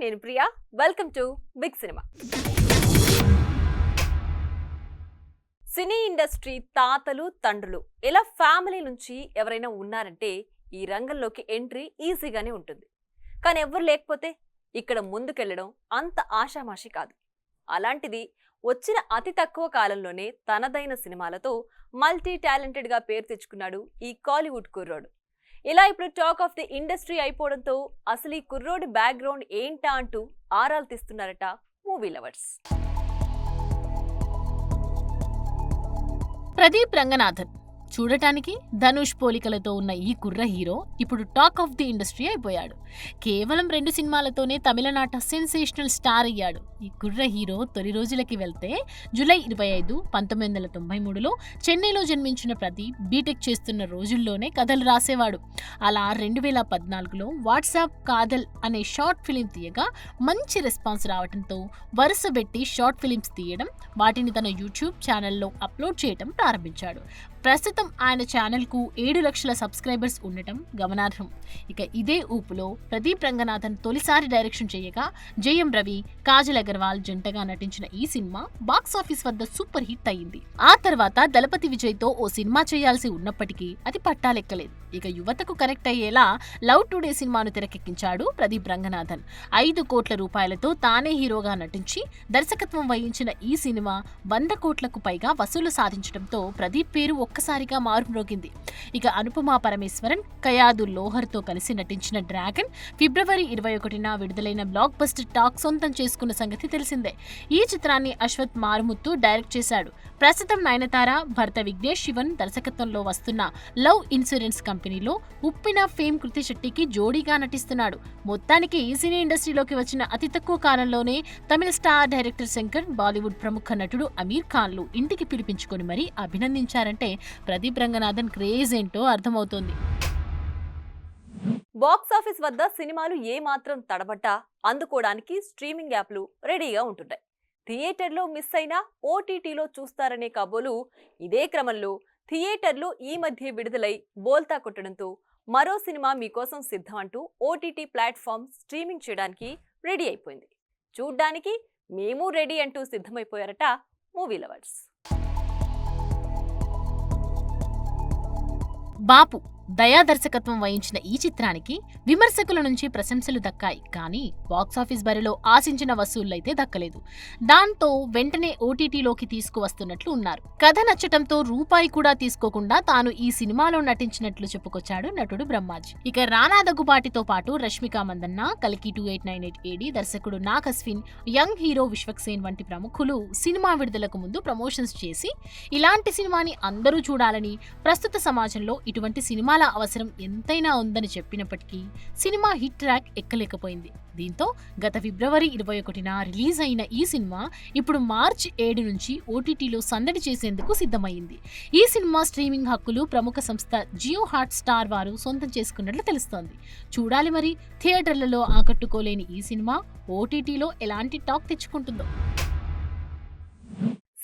నేను Priya. Welcome to big cinema. Cine industry తాతలు తండ్రులు ఇలా ఫ్యామిలీ నుంచి ఎవరైనా ఉన్నారంటే ఈ రంగంలోకి ఎంట్రీ ఈజీగానే ఉంటుంది. కానీ ఎవరు లేకపోతే ఇక్కడ ముందుకెళ్లడం అంత ఆషామాషి కాదు. అలాంటిది వచ్చిన అతి తక్కువ కాలంలోనే తనదైన సినిమాలతో మల్టీ టాలెంటెడ్ గా పేరు తెచ్చుకున్నాడు ఈ కాలీవుడ్ కుర్రోడు. ఇలా ఇప్పుడు టాక్ ఆఫ్ ది ఇండస్ట్రీ అయిపోవడంతో అసలు ఈ కుర్రోడి బ్యాక్గ్రౌండ్ ఏంటా అంటూ ఆరాలు తీస్తున్నారట మూవీ లవర్స్. ప్రదీప్ రంగనాథన్ చూడటానికి ధనుష్ పోలికలతో ఉన్న ఈ కుర్ర హీరో ఇప్పుడు టాక్ ఆఫ్ ది ఇండస్ట్రీ అయిపోయాడు. కేవలం 2 సినిమాలతోనే తమిళనాట సెన్సేషనల్ స్టార్ అయ్యాడు. ఈ కుర్ర హీరో తొలి రోజులకి వెళ్తే జూలై 25, 1993లో చెన్నైలో జన్మించిన ప్రదీప్ బీటెక్ చేస్తున్న రోజుల్లోనే కథలు రాసేవాడు. అలా 2014లో వాట్సాప్ కాదల్ అనే షార్ట్ ఫిలిం తీయగా మంచి రెస్పాన్స్ రావడంతో వరుసబెట్టి షార్ట్ ఫిలిమ్స్ తీయడం, వాటిని తన యూట్యూబ్ ఛానల్లో అప్లోడ్ చేయడం ప్రారంభించాడు. ప్రస్తుతం ఆయన ఛానల్కు 7 లక్షల సబ్స్క్రైబర్స్ ఉండటం గమనార్హం. ఇక ఇదే ఊపులో ప్రదీప్ రంగనాథన్ తొలిసారి డైరెక్షన్ చేయగా జయం రవి, కాజల్ అగర్వాల్ జంటగా నటించిన ఈ సినిమా బాక్సాఫీస్ వద్ద సూపర్ హిట్ అయింది. ఆ తర్వాత దళపతి విజయ్తో ఓ సినిమా చేయాల్సి ఉన్నప్పటికీ అది పట్టాలెక్కలేదు. ఇక యువతకు కనెక్ట్ అయ్యేలా లవ్ టుడే సినిమాను తెరకెక్కించాడు ప్రదీప్ రంగనాథన్. 5 కోట్ల రూపాయలతో తానే హీరోగా నటించి దర్శకత్వం వహించిన ఈ సినిమా 100 కోట్లకు పైగా వసూలు సాధించడంతో ప్రదీప్ పేరు ఒక్కసారిగా మారుమ్రోగింది. ఇక అనుపమా పరమేశ్వరన్, కయాదు లోహర్తో కలిసి నటించిన డ్రాగన్ ఫిబ్రవరి 21న విడుదలైన బ్లాక్ బస్టర్ టాక్ సొంతం చేసుకున్న సంగతి తెలిసిందే. ఈ చిత్రాన్ని అశ్వత్ మారుముత్తు డైరెక్ట్ చేశాడు. ప్రస్తుతం నయనతార, భర్త విఘ్నేష్ శివన్ దర్శకత్వంలో వస్తున్న లవ్ ఇన్సూరెన్స్ కంపెనీలో ఉప్పిన ఫేమ్ కృతి శెట్టికి జోడీగా నటిస్తున్నాడు. మొత్తానికి ఈ సినీ ఇండస్ట్రీలోకి వచ్చిన అతి తక్కువ కాలంలోనే తమిళ స్టార్ డైరెక్టర్ శంకర్, బాలీవుడ్ ప్రముఖ నటుడు అమీర్ ఖాన్లు ఇంటికి పిలిపించుకొని మరీ అభినందించారంటే ప్రదీప్ రంగనాథన్ క్రేజ్ ఏంటో అర్థమవుతోంది. బాక్సాఫీస్ వద్ద సినిమాలు ఏ మాత్రం తడబట్టా అందుకోవడానికి స్ట్రీమింగ్ యాప్లు రెడీగా ఉంటున్నాయి. థియేటర్లో మిస్ అయినా ఓటీటీలో చూస్తారనే కాబోలు ఇదే క్రమంలో థియేటర్లు ఈ మధ్య విడుదలై బోల్తా కొట్టడంతో మరో సినిమా మీకోసం సిద్ధం అంటూ ఓటీటీ ప్లాట్ఫామ్ స్ట్రీమింగ్ చేయడానికి రెడీ అయిపోయింది. చూడ్డానికి మేము రెడీ అంటూ సిద్ధమైపోయారట మూవీ లవర్స్. బాపు దయా దర్శకత్వం వహించిన ఈ చిత్రానికి విమర్శకుల నుంచి ప్రశంసలు దక్కాయి. కానీ బాక్సాఫీస్ బరిలో ఆశించిన వసూళ్లైతే దక్కలేదు. దాంతో వెంటనే ఓటీటీలోకి తీసుకువస్తున్నట్లు ఉన్నారు. కథ నచ్చటంతో రూపాయి కూడా తీసుకోకుండా తాను ఈ సినిమాలో నటించినట్లు చెప్పుకొచ్చాడు నటుడు బ్రహ్మాజీ. ఇక రానా దగ్గుబాటితో పాటు రష్మిక మందన్న, కల్కి 2898 ఏడి, దర్శకుడు నాగ్ అశ్విన్, యంగ్ హీరో విశ్వక్సేన్ వంటి ప్రముఖులు సినిమా విడుదలకు ముందు ప్రమోషన్స్ చేసి ఇలాంటి సినిమాని అందరూ చూడాలని, ప్రస్తుత సమాజంలో ఇటువంటి సినిమా అవసరం ఎంతైనా ఉందని చెప్పినప్పటికీ సినిమా హిట్ ట్రాక్ ఎక్కలేకపోయింది. దీంతో గత ఫిబ్రవరి 21న రిలీజ్ అయిన ఈ సినిమా ఇప్పుడు మార్చి 7 నుంచి ఓటీటీలో సందడి చేసేందుకు సిద్ధమైంది. ఈ సినిమా స్ట్రీమింగ్ హక్కులు ప్రముఖ సంస్థ జియో హాట్ స్టార్ వారు సొంతం చేసుకున్నట్లు తెలుస్తోంది. చూడాలి మరి థియేటర్లలో ఆకట్టుకోలేని ఈ సినిమా ఓటీటీలో ఎలాంటి టాక్ తెచ్చుకుంటుందో.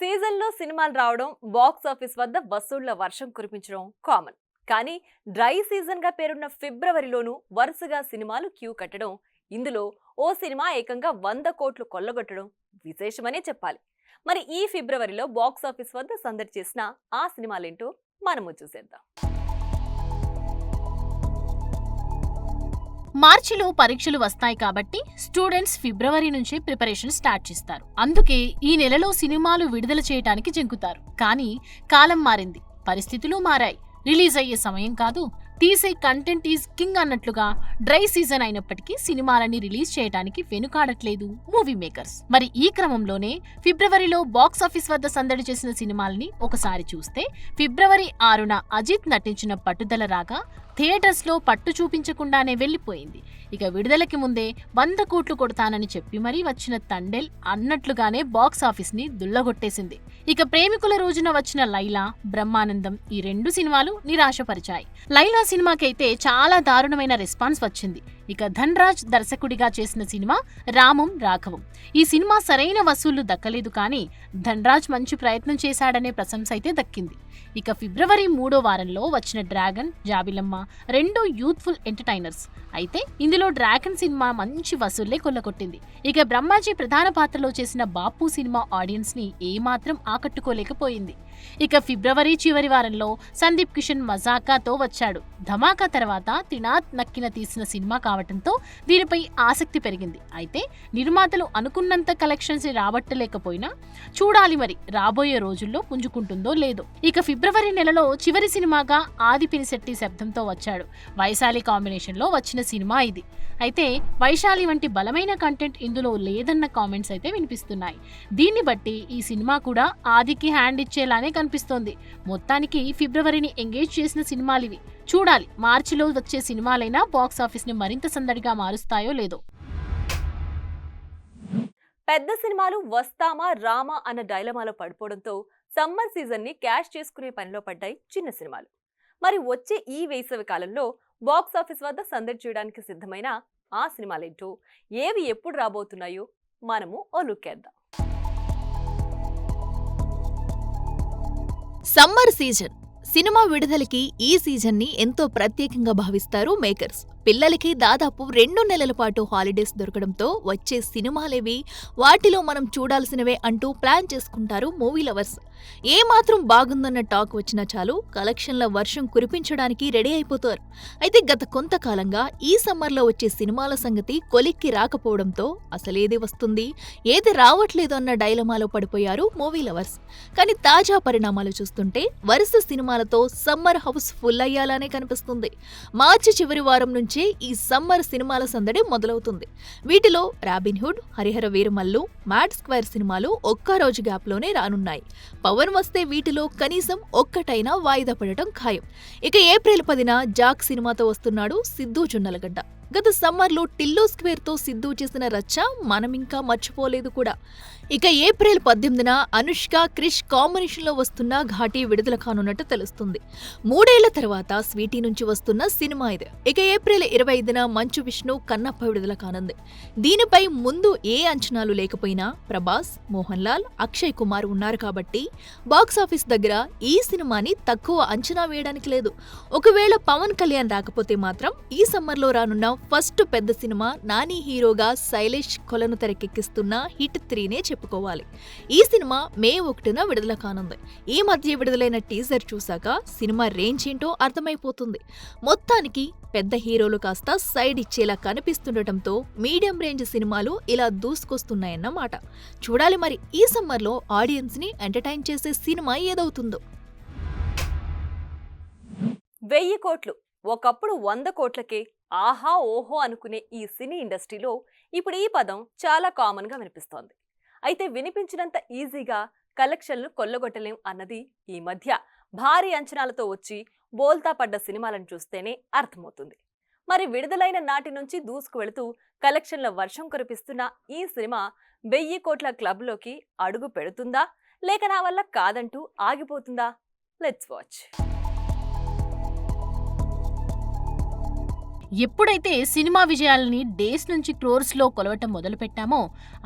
సీజన్లో సినిమాలు రావడం, బాక్స్ ఆఫీస్ వద్ద వసూళ్ల వర్షం కురిపించడం కామన్. కానీ డ్రై సీజన్ గా పేరున్న ఫిబ్రవరిలోనూ వరుసగా సినిమాలు క్యూ కట్టడం, ఇందులో ఓ సినిమా ఏకంగా 100 కోట్లు కొల్లగొట్టడం విశేషమనే చెప్పాలి. మరి ఈ ఫిబ్రవరిలో బాక్స్ ఆఫీస్ వద్ద సందడి చేసిన ఆ సినిమాలేంటో మనము చూసేద్దాం. మార్చిలో పరీక్షలు వస్తాయి కాబట్టి స్టూడెంట్స్ ఫిబ్రవరి నుంచి ప్రిపరేషన్ స్టార్ట్ చేస్తారు. అందుకే ఈ నెలలో సినిమాలు విడుదల చేయడానికి జంకుతారు. కానీ కాలం మారింది, పరిస్థితులు మారాయి. రిలీజ్ అయ్యే సమయం కాదు, తీసే కంటెంట్ ఈజ్ కింగ్ అన్నట్లుగా డ్రై సీజన్ అయినప్పటికీ సినిమాలని రిలీజ్ చేయడానికి వెనుకాడట్లేదు మూవీ మేకర్స్. మరి ఈ క్రమంలోనే ఫిబ్రవరిలో బాక్స్ ఆఫీస్ వద్ద సందడి చేసిన సినిమాలని ఒకసారి చూస్తే ఫిబ్రవరి 6న అజిత్ నటించిన పట్టుదల రాగా థియేటర్స్ లో పట్టు చూపించకుండానే వెళ్లిపోయింది. ఇక విడుదలకి ముందే 100 కోట్లు కొడతానని చెప్పి మరీ వచ్చిన తండేల్ అన్నట్లుగానే బాక్స్ ఆఫీస్ ని దుల్లగొట్టేసింది. ఇక ప్రేమికుల రోజున వచ్చిన లైలా, బ్రహ్మానందం ఈ 2 సినిమాలు నిరాశపరిచాయి. లైలా సినిమాకైతే చాలా దారుణమైన రెస్పాన్స్ వచ్చింది. ఇక ధన్ రాజ్ దర్శకుడిగా చేసిన సినిమా రామం రాఘవం. ఈ సినిమా సరైన వసూళ్లు దక్కలేదు, కానీ ధన్ రాజ్ మంచి ప్రయత్నం చేశాడనే ప్రశంస అయితే దక్కింది. ఇక ఫిబ్రవరి 3వ వారంలో వచ్చిన డ్రాగన్, జాబిలమ్మ రెండు యూత్ఫుల్ ఎంటర్టైనర్స్. అయితే ఇందులో డ్రాగన్ సినిమా మంచి వసూళ్లే కొల్లగొట్టింది. ఇక బ్రహ్మాజీ ప్రధాన పాత్రలో చేసిన బాపు సినిమా ఆడియన్స్ ని ఏమాత్రం ఆకట్టుకోలేకపోయింది. ఇక ఫిబ్రవరి చివరి వారంలో సందీప్ కిషన్ మజాకాతో వచ్చాడు. ధమాకా తర్వాత త్రినాథ్ నక్కిన తీసిన సినిమా కావటంతో దీనిపై ఆసక్తి పెరిగింది. అయితే నిర్మాతలు అనుకున్నంత కలెక్షన్స్ రాబట్టలేకపోయినా చూడాలి మరి రాబోయే రోజుల్లో పుంజుకుంటుందో లేదో. ఇక ఫిబ్రవరి నెలలో చివరి సినిమాగా ఆది పినిశెట్టి శబ్దంతో వచ్చాడు. వైశాలి కాంబినేషన్ లో వచ్చిన సినిమా ఇది. అయితే వైశాలి వంటి బలమైన కంటెంట్ ఇందులో లేదన్న కామెంట్స్ అయితే వినిపిస్తున్నాయి. దీన్ని బట్టి ఈ సినిమా కూడా ఆదికి హ్యాండ్ ఇచ్చేలానే కనిపిస్తోంది. మొత్తానికి ఫిబ్రవరిని ఎంగేజ్ చేసిన సినిమాలివి. చూడాలి మార్చిలో వచ్చే సినిమాలైనా బాక్స్ ఆఫీస్ ని మరింత సందడిగా మారుస్తాయో లేదో. పెద్ద సినిమాలు వస్తామా రామా అన్న డైలమాలో పడిపోవడంతో సమ్మర్ సీజన్ ని క్యాష్ చేసుకునే పనిలో పడ్డాయి చిన్న సినిమాలు. మరి వచ్చే ఈ వేసవి కాలంలో బాక్స్ ఆఫీస్ వద్ద సందడి చేయడానికి సిద్ధమైన ఆ సినిమాలేంటో, ఏవి ఎప్పుడు రాబోతున్నాయో మనము ఓ లుక్ వేద్దాం. సమ్మర్ సీజన్ సినిమా విడుదలకి ఈ సీజన్ని ఎంతో ప్రత్యేకంగా భావిస్తారు మేకర్స్. పిల్లలకి దాదాపు 2 నెలల పాటు హాలిడేస్ దొరకడంతో వచ్చే సినిమాలేవి, వాటిలో మనం చూడాల్సినవే అంటూ ప్లాన్ చేసుకుంటారు మూవీ లవర్స్. ఏమాత్రం బాగుందన్న టాక్ వచ్చినా చాలు కలెక్షన్ల వర్షం కురిపించడానికి రెడీ అయిపోతారు. అయితే గత కొంతకాలంగా ఈ సమ్మర్లో వచ్చే సినిమాల సంగతి కొలిక్కి రాకపోవడంతో అసలేది వస్తుంది, ఏది రావట్లేదు అన్న డైలమాలో పడిపోయారు మూవీ లవర్స్. కానీ తాజా పరిణామాలు చూస్తుంటే వరుస సినిమాలతో సమ్మర్ హౌస్ ఫుల్ అయ్యాలానే కనిపిస్తుంది. మార్చి చివరి వారం నుంచే ఈ సమ్మర్ సినిమాల సందడి మొదలవుతుంది. వీటిలో Robinhood, Harihara Veeramallu, mad square సినిమాలు ఒక్క రోజు గ్యాప్లోనే రానున్నాయి. పవన్ వస్తే వీటిలో కనీసం ఒక్కటైనా వాయిదా పడటం ఖాయం. ఇక ఏప్రిల్ 10న జాక్ సినిమాతో వస్తున్నాడు సిద్ధూ జొన్నలగడ్డ. గత సమ్మర్లో టిల్లో స్క్వేర్తో సిద్ధూ చేసిన రచ్చ మనమింకా మర్చిపోలేదు కూడా. ఇక ఏప్రిల్ 18న అనుష్క, క్రిష్ కాంబినేషన్లో వస్తున్న ఘాటీ విడుదల కానున్నట్టు తెలుస్తుంది. 3 ఏళ్ల తర్వాత స్వీటీ నుంచి వస్తున్న సినిమా ఇది. ఇక ఏప్రిల్ 25న మంచు విష్ణు, కన్నప్ప విడుదల కానుంది. దీనిపై ముందు ఏ అంచనాలు లేకపోయినా ప్రభాస్, మోహన్ లాల్, అక్షయ్ కుమార్ ఉన్నారు కాబట్టి బాక్సాఫీస్ దగ్గర ఈ సినిమాని తక్కువ అంచనా వేయడానికి లేదు. ఒకవేళ పవన్ కళ్యాణ్ రాకపోతే మాత్రం ఈ సమ్మర్లో రానున్న ఫస్ట్ పెద్ద సినిమా నాని హీరోగా శైలేష్ కొలను తెరకెక్కిస్తున్న హిట్ 3నే చెప్పుకోవాలి. ఈ సినిమా మే 1న విడుదల కానుంది. ఈ మధ్య విడుదలైన టీజర్ చూశాక సినిమా రేంజ్ ఏంటో అర్థమైపోతుంది. మొత్తానికి పెద్ద హీరోలు కాస్త సైడ్ ఇచ్చేలా కనిపిస్తుండటంతో మీడియం రేంజ్ సినిమాలు ఇలా దూసుకొస్తున్నాయన్నమాట. చూడాలి మరి ఈ సమ్మర్లో ఆడియన్స్ ని ఎంటర్టైన్ చేసే సినిమా ఏదవుతుందో. 1000 కోట్లు ఒకప్పుడు 100 కోట్లకే ఆహా ఓహో అనుకునే ఈ సినీ ఇండస్ట్రీలో ఇప్పుడు ఈ పదం చాలా కామన్ గా వినిపిస్తోంది. అయితే వినిపించినంత ఈజీగా కలెక్షన్లు కొల్లగొట్టలేం అన్నది ఈ మధ్య భారీ అంచనాలతో వచ్చి బోల్తా పడ్డ సినిమాలను చూస్తేనే అర్థమవుతుంది. మరి విడుదలైన నాటి నుంచి దూసుకు వెళుతూ కలెక్షన్ల వర్షం కురిపిస్తున్న ఈ సినిమా 1000 కోట్ల క్లబ్లోకి అడుగు పెడుతుందా, లేక నా వల్ల కాదంటూ ఆగిపోతుందా? Let's watch. ఎప్పుడైతే సినిమా విజయాలని డేస్ నుంచి క్రోర్స్లో కొలవటం మొదలుపెట్టామో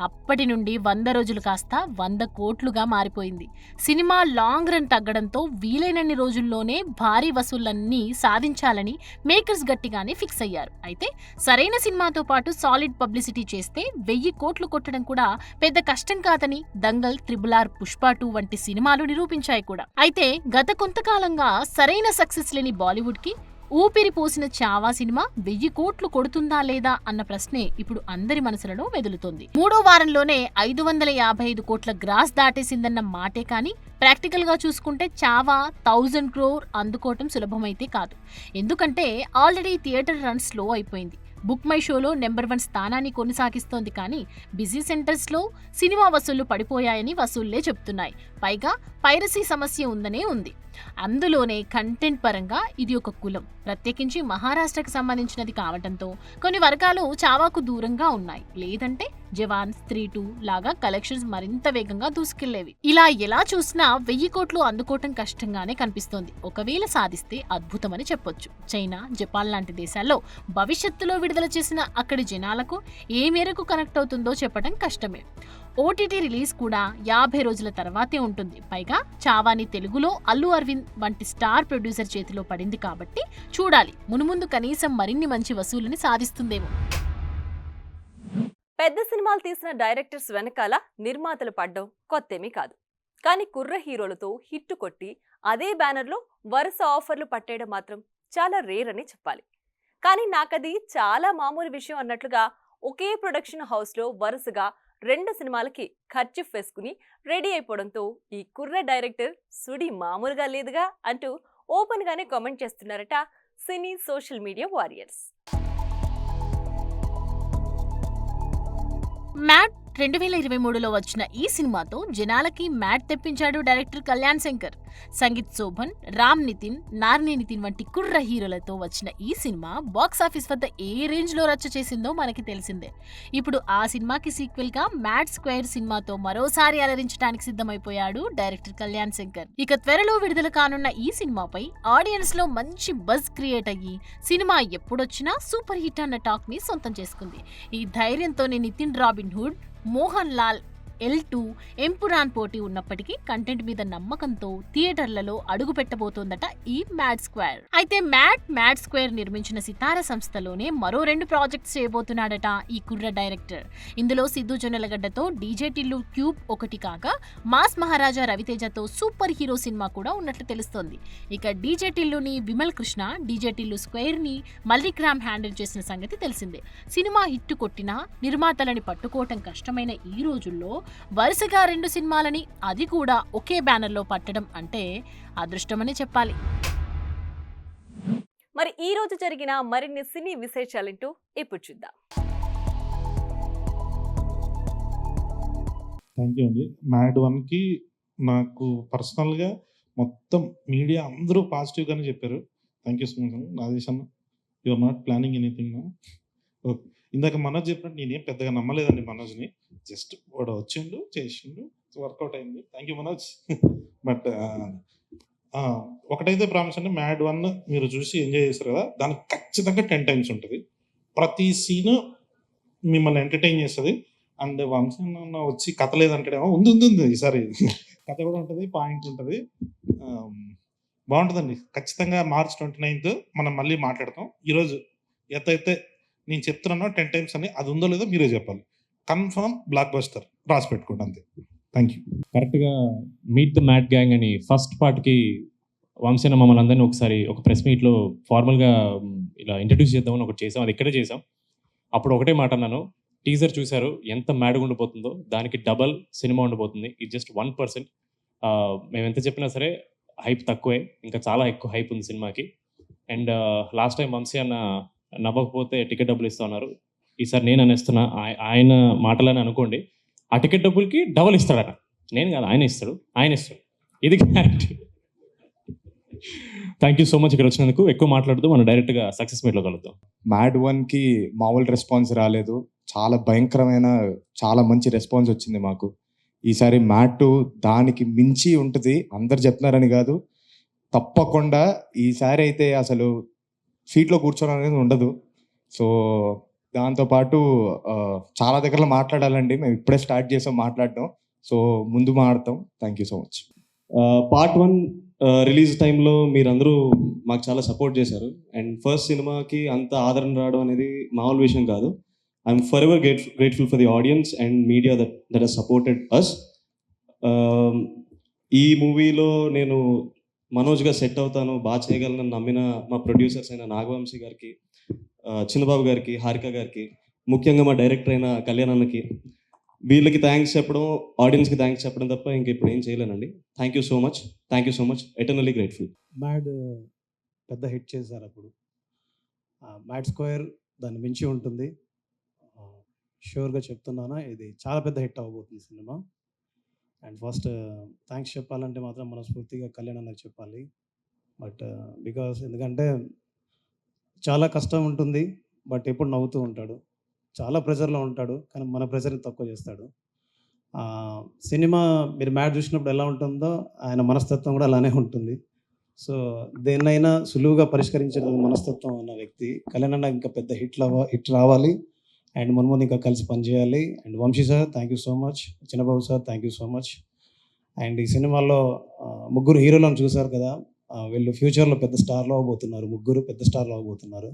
అప్పటి నుండి 100 రోజులు కాస్త 100 కోట్లుగా మారిపోయింది. సినిమా లాంగ్ రన్ తగ్గడంతో వీలైనన్ని రోజుల్లోనే భారీ వసూళ్లన్నీ సాధించాలని మేకర్స్ గట్టిగానే ఫిక్స్ అయ్యారు. అయితే సరైన సినిమాతో పాటు సాలిడ్ పబ్లిసిటీ చేస్తే 1000 కోట్లు కొట్టడం కూడా పెద్ద కష్టం కాదని దంగల్, RRR, పుష్ప 2 వంటి సినిమాలు నిరూపించాయి కూడా. అయితే గత కొంతకాలంగా సరైన సక్సెస్ లేని బాలీవుడ్ కి ఊపిరి పోసిన చావా సినిమా 1000 కోట్లు కొడుతుందా లేదా అన్న ప్రశ్నే ఇప్పుడు అందరి మనసులలో మెదులుతోంది. 3వ వారంలోనే 555 కోట్ల గ్రాస్ దాటేసిందన్న మాటే కానీ ప్రాక్టికల్ గా చూసుకుంటే చావా 1000 crore అందుకోవటం సులభమైతే కాదు. ఎందుకంటే ఆల్రెడీ థియేటర్ రన్ స్లో అయిపోయింది. బుక్ మై షోలో నెంబర్ 1 స్థానాన్ని కొనసాగిస్తోంది. కానీ బిజీ సెంటర్స్ లో సినిమా వసూళ్లు పడిపోయాయని వసూళ్లే చెప్తున్నాయి. పైగా పైరసీ సమస్య ఉందనే ఉంది. అందులోనే కంటెంట్ పరంగా ఇది ఒక కులం, ప్రత్యేకించి మహారాష్ట్రకు సంబంధించినది కావటంతో కొన్ని వర్గాలు చావాకు దూరంగా ఉన్నాయి. లేదంటే జవాన్, స్త్రీ 2 లాగా కలెక్షన్స్ మరింత వేగంగా దూసుకెళ్లేవి. ఇలా ఎలా చూసినా 1000 కోట్లు అందుకోవటం కష్టంగానే కనిపిస్తోంది. ఒకవేళ సాధిస్తే అద్భుతమని చెప్పొచ్చు. చైనా, జపాన్ లాంటి దేశాల్లో భవిష్యత్తులో విడుదల చేసిన అక్కడి జనాలకు ఏ మేరకు కనెక్ట్ అవుతుందో చెప్పడం కష్టమే. ఓటీటీ రిలీజ్ కూడా 50 రోజుల తర్వాతే ఉంటుంది. పైగా చావాని తెలుగులో అల్లు అరవింద్ వంటి స్టార్ ప్రొడ్యూసర్ చేతిలో పడింది కాబట్టి చూడాలి, మునుముందు కనీసం మరిన్ని మంచి వసూలుని సాధిస్తుందేమో. పెద్ద సినిమాలు తీసిన డైరెక్టర్స్ వెనకాల నిర్మాతలు పడ్డం కొత్తేమీ కాదు. కానీ కుర్ర హీరోలతో హిట్ కొట్టి అదే బ్యానర్లో వరుస ఆఫర్లు పట్టేయడం మాత్రం చాలా రేర్ అని చెప్పాలి. కానీ నాకది చాలా మామూలు విషయం అన్నట్లుగా ఒకే ప్రొడక్షన్ హౌస్లో వరుసగా 2 సినిమాలకి ఖర్చు వేసుకుని రెడీ అయిపోవడంతో ఈ కుర్ర డైరెక్టర్ సుడి మామూలుగా లేదుగా అంటూ ఓపెన్ గానే కామెంట్ చేస్తున్నారట సినీ సోషల్ మీడియా వారియర్స్. మ్యాట్ 2023లో వచ్చిన ఈ సినిమాతో జనాలకి మ్యాట్ తెప్పించాడు డైరెక్టర్ కళ్యాణ్ శంకర్. సంగీత్ శోభన్, రామ్ నితిన్, నార్ని నితిన్ వంటి కుర్ర హీరోలతో వచ్చిన ఈ సినిమా బాక్సాఫీస్ వద్ద ఏ రేంజ్ లో రచ్చ చేసిందో మనకి తెలిసిందే. ఇప్పుడు ఆ సినిమాకి సీక్వెల్ గా మ్యాట్ స్క్వేర్ సినిమాతో మరోసారి అలరించడానికి సిద్ధమైపోయాడు డైరెక్టర్ కళ్యాణ్ శంకర్. ఇక త్వరలో విడుదల కానున్న ఈ సినిమాపై ఆడియన్స్ లో మంచి బజ్ క్రియేట్ అయ్యి సినిమా ఎప్పుడొచ్చినా సూపర్ హిట్ అన్న టాక్ ని సొంతం చేసుకుంది. ఈ ధైర్యంతోనే నితిన్ రాబిన్హుడ్, మోహన్ లాల్, L2, ఎంపురాన్ పోటీ ఉన్నప్పటికీ కంటెంట్ మీద నమ్మకంతో థియేటర్లలో అడుగు పెట్టబోతోందట ఈ మ్యాడ్ స్క్వేర్. అయితే మ్యాడ్ స్క్వేర్ నిర్మించిన సితార సంస్థలోనే మరో 2 ప్రాజెక్ట్స్ చేయబోతున్నాడట ఈ కుర్ర డైరెక్టర్. ఇందులో సిద్ధు జొన్నలగడ్డతో డీజే టిల్లు క్యూబ్ ఒకటి కాగా మాస్ మహారాజా రవితేజతో సూపర్ హీరో సినిమా కూడా ఉన్నట్లు తెలుస్తోంది. ఇక డీజే టిల్లుని విమల్ కృష్ణ, డీజే టిల్లు స్క్వేర్ ని మల్లిక్రామ్ హ్యాండిల్ చేసిన సంగతి తెలిసిందే. సినిమా హిట్ కొట్టినా నిర్మాతలని పట్టుకోవటం కష్టమైన ఈ రోజుల్లో వరుసగా 2 సినిమాలని, అది కూడా ఒకే బ్యానర్లో పట్టడం అంటే అదృష్టమని చెప్పాలి. మరి ఈ రోజు జరిగిన మరిన్ని సినీ విశేషాలేంటో ఇప్పుడు చూద్దాం. థ్యాంక్ యూ అండి. మ్యాడ్ 1కి నాకు పర్సనల్గా మొత్తం మీడియా అందరూ పాజిటివ్గానే చెప్పారు. థ్యాంక్ యూ సో మచ్ అండి. నాగేష్ అన్న, you are not planning anything no. Okay, ఇందాక మనోజ్ చెప్పినట్టు నేనేం పెద్దగా నమ్మలేదండి మనోజ్ని. జస్ట్ వాడు వచ్చిండు, చేసిండు, వర్కౌట్ అయింది. Thank you Manoj. బట్ ఒకటైతే ప్రామిస్ అండి, మ్యాడ్ 1 మీరు చూసి ఎంజాయ్ చేస్తారు కదా, దానికి ఖచ్చితంగా 10 times ఉంటుంది. ప్రతి సీను మిమ్మల్ని ఎంటర్టైన్ చేస్తుంది. అండ్ వంశీ వచ్చి కథ లేదంటాడేమో, ఉంది ఈసారి కథ కూడా ఉంటుంది, పాయింట్ ఉంటుంది, బాగుంటుందండి. ఖచ్చితంగా March 29th మనం మళ్ళీ మాట్లాడతాం. ఈరోజు ఎంతైతే నేను చెప్తున్నానో 10 times అని, అది ఉందో లేదో మీరే చెప్పాలి. కన్ఫర్మ్ బ్లాక్ బస్టర్ రాసి పెట్టుకోండి అంతే. Thank you. కరెక్ట్గా మీట్ ద మ్యాట్ గ్యాంగ్ అని ఫస్ట్ పార్ట్కి వంశీన మమ్మల్ని అందరినీ ఒకసారి ఒక ప్రెస్ మీట్లో ఫార్మల్గా ఇలా ఇంట్రడ్యూస్ చేద్దామని ఒకటి చేసాం. అది ఇక్కడే చేసాం. అప్పుడు ఒకటే మాట అన్నాను, టీజర్ చూశారు ఎంత మ్యాడ్గా ఉండిపోతుందో, దానికి డబల్ సినిమా ఉండిపోతుంది. ఇది జస్ట్ 1%. మేము ఎంత చెప్పినా సరే హైప్ తక్కువే, ఇంకా చాలా ఎక్కువ హైప్ ఉంది సినిమాకి. అండ్ లాస్ట్ టైం వంశీ అన్న నవ్వకపోతే టికెట్ డబ్బులు ఇస్తా ఉన్నారు. ఈసారి నేను అనేస్తున్నా, ఆయన మాటలని అనుకోండి, ఆ టికెట్ డబ్బులకి డబల్ ఇస్తాడట. నేను కాదు, ఆయన ఇస్తాడు. ఇది guarantee. Thank you so much ఇక్కడ వచ్చినందుకు. ఎక్కువ మాట్లాడుతూ మనం డైరెక్ట్గా సక్సెస్ మీట్లో కలుద్దాం. మ్యాడ్ 1కి మామూలు రెస్పాన్స్ రాలేదు, చాలా భయంకరమైన చాలా మంచి రెస్పాన్స్ వచ్చింది మాకు. ఈసారి మ్యాడ్ 2 దానికి మించి ఉంటుంది. అందరు చెప్తున్నారని కాదు, తప్పకుండా ఈసారి అయితే అసలు సీట్లో కూర్చోడం అనేది ఉండదు. సో దాంతోపాటు చాలా దగ్గరలో మాట్లాడాలండి. మేము ఇప్పుడే స్టార్ట్ చేసాం మాట్లాడడం, సో ముందు మాట్లాడతాం. Thank you so much. Part 1 release టైంలో మీరందరూ మాకు చాలా సపోర్ట్ చేశారు. అండ్ ఫస్ట్ సినిమాకి అంత ఆదరణ రావడం అనేది మామూలు విషయం కాదు. I'm forever grateful for the audience and media that has supported us. ఈ మూవీలో నేను మనోజ్గా సెట్ అవుతాను, బాగా చేయగలను నమ్మిన మా ప్రొడ్యూసర్స్ అయిన నాగవంశీ గారికి, చిన్నబాబు గారికి, హారిక గారికి, ముఖ్యంగా మా డైరెక్టర్ అయిన కళ్యాణ్ అన్నకి, వీళ్ళకి థ్యాంక్స్ చెప్పడం, ఆడియన్స్కి థ్యాంక్స్ చెప్పడం తప్ప ఇంక ఇప్పుడు ఏం చేయలేనండి. Thank you so much, eternally grateful. Mad పెద్ద హిట్ చేశారు అప్పుడు. మ్యాడ్ స్క్వేర్ దాన్ని మించి ఉంటుంది. షూర్గా చెప్తున్నాను, ఇది చాలా పెద్ద హిట్ అవ్వబోతుంది సినిమా. అండ్ ఫస్ట్ థ్యాంక్స్ చెప్పాలంటే మాత్రం మనస్ఫూర్తిగా కళ్యాణ్ అన్నకు చెప్పాలి. బట్ బికాస్ ఎందుకంటే చాలా కష్టం ఉంటుంది, బట్ ఎప్పుడు నవ్వుతూ ఉంటాడు. చాలా ప్రెజర్లో ఉంటాడు, కానీ మన ప్రెజర్ని తక్కువ చేస్తాడు. సినిమా మీరు మ్యాట్ చూసినప్పుడు ఎలా ఉంటుందో ఆయన మనస్తత్వం కూడా అలానే ఉంటుంది. సో దేన్నైనా సులువుగా పరిష్కరించే మనస్తత్వం ఉన్న వ్యక్తి కళ్యాణ్ అన్న. ఇంకా పెద్ద హిట్ రావాలి అండ్ ముందు ఇంకా కలిసి పనిచేయాలి. And Vamsi sir thank you so much, Chinnababu sir thank you so much. And ఈ సినిమాలో ముగ్గురు హీరోలను చూశారు కదా, వీళ్ళు ఫ్యూచర్లో పెద్ద స్టార్లో అవబోతున్నారు. ముగ్గురు పెద్ద స్టార్లో అవబోతున్నారు.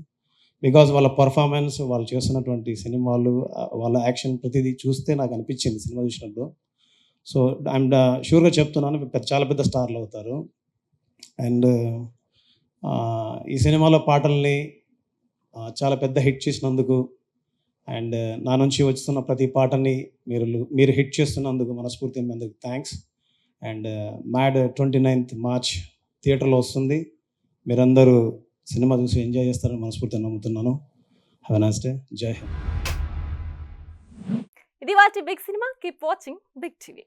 బికాజ్ వాళ్ళ పర్ఫార్మెన్స్, వాళ్ళు చేస్తున్నటువంటి సినిమాలు, వాళ్ళ యాక్షన్ ప్రతిదీ చూస్తే నాకు అనిపించింది సినిమా చూసినప్పుడు. సో ఐఎమ్ షూర్గా చెప్తున్నాను, చాలా పెద్ద స్టార్లు అవుతారు. అండ్ ఈ సినిమాలో పాటల్ని చాలా పెద్ద హిట్ చేసినందుకు అండ్ నా నుంచి వస్తున్న ప్రతి పాటని మీరు హిట్ చేస్తున్నందుకు మనస్ఫూర్తిగా మీ అందరికి thanks. And mad 29th March థియేటర్లో వస్తుంది. మీరందరూ సినిమా చూసి ఎంజాయ్ చేస్తారని మనస్ఫూర్తిగా నమ్ముతున్నాను. Have a nice day. Jai Hind. ఇది వాటి big cinema. Keep watching big TV.